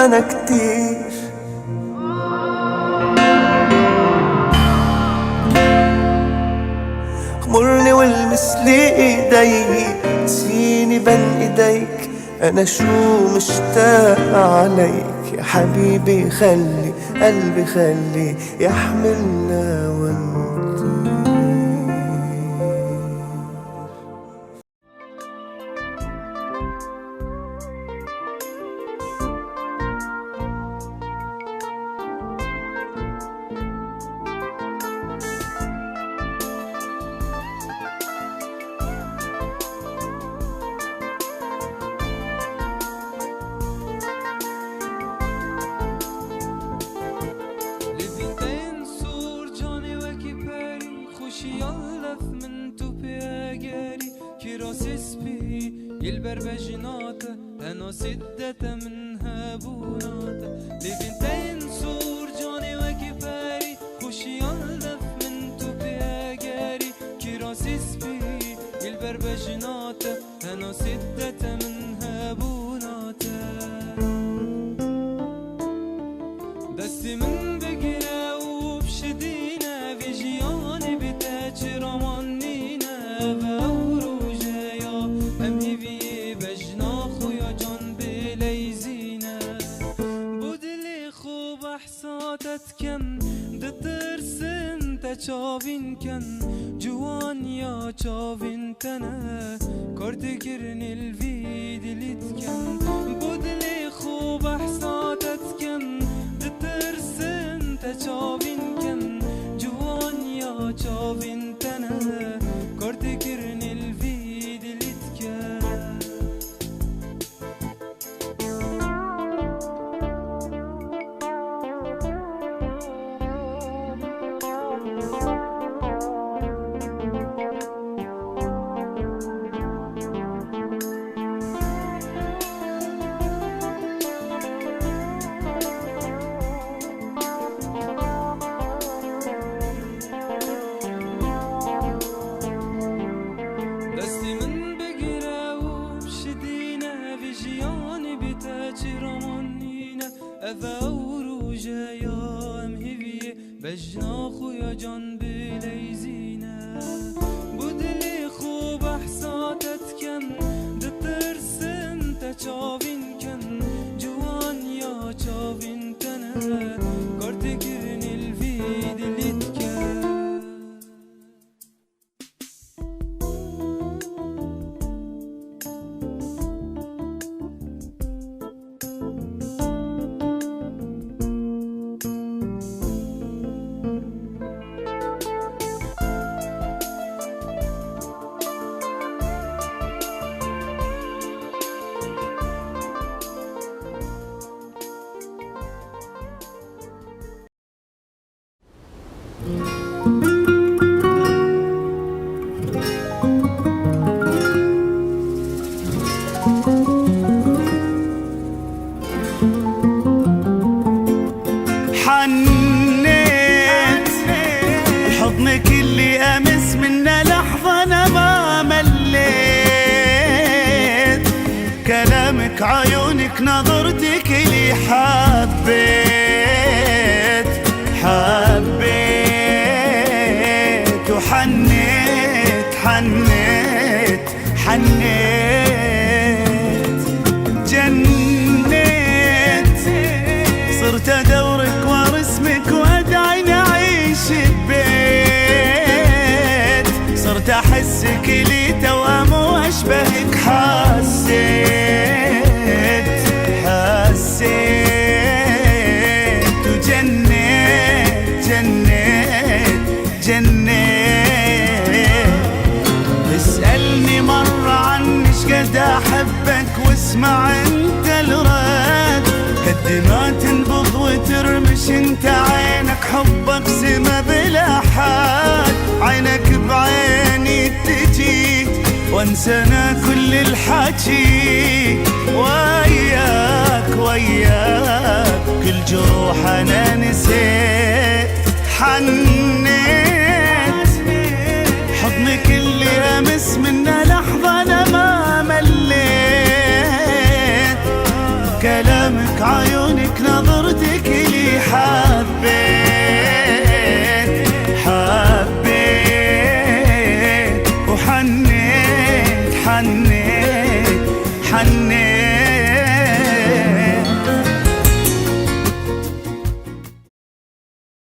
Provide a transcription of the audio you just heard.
معانا كتير. اغمرني والمس لي ايديك، نسيني بين ايديك، انا شو مشتاق عليك يا حبيبي. خلي قلبي خلي يحملنا ونطير. يلبر بجناته أنا سدته منها بوناته لبنتين سور جاني وكفاري خوشي يلف من تو بياجاري كراسي سبي يلبر بجناته أنا سدته منها بوناته دستي من بقرا وبشدينا في جياني بتاج رمانينا كم دترسن تشافين كن جوان يا شافين تنا كارتكرن الفيدي لتكن بدلي خوب احساتت كم دترسن تشافين كن جوان يا شافين تنا كارتكرن الفيدي لتكن بجنا خويا جان بلي زينة بدلي خوب احساتت كم دترسن تشافين كم جوان يا شافين تنا كارتكرن الفيد اللي تكن حضنك اللي أمس منه لحظة أنا ما مليت، كلامك عيونك نظرتك اللي حبيت وحنيت جنيت صرت أدورك ورسمك وأدعي نعيش ببيت، صرت أحسك لي توام وأشبهك حسيت وجنيت اسألني مرة عنك قد أحبك واسمع انت الرد، قد ما تنبض وترمش انت عينك حبك سما بلا حد، عينك بعيني تجي وانسانا كل الحكي، وياك كل جروح انا نسيت، حنيت حضنك اللي امس منه لحظة انا ما مليت، كلامك عيوني حن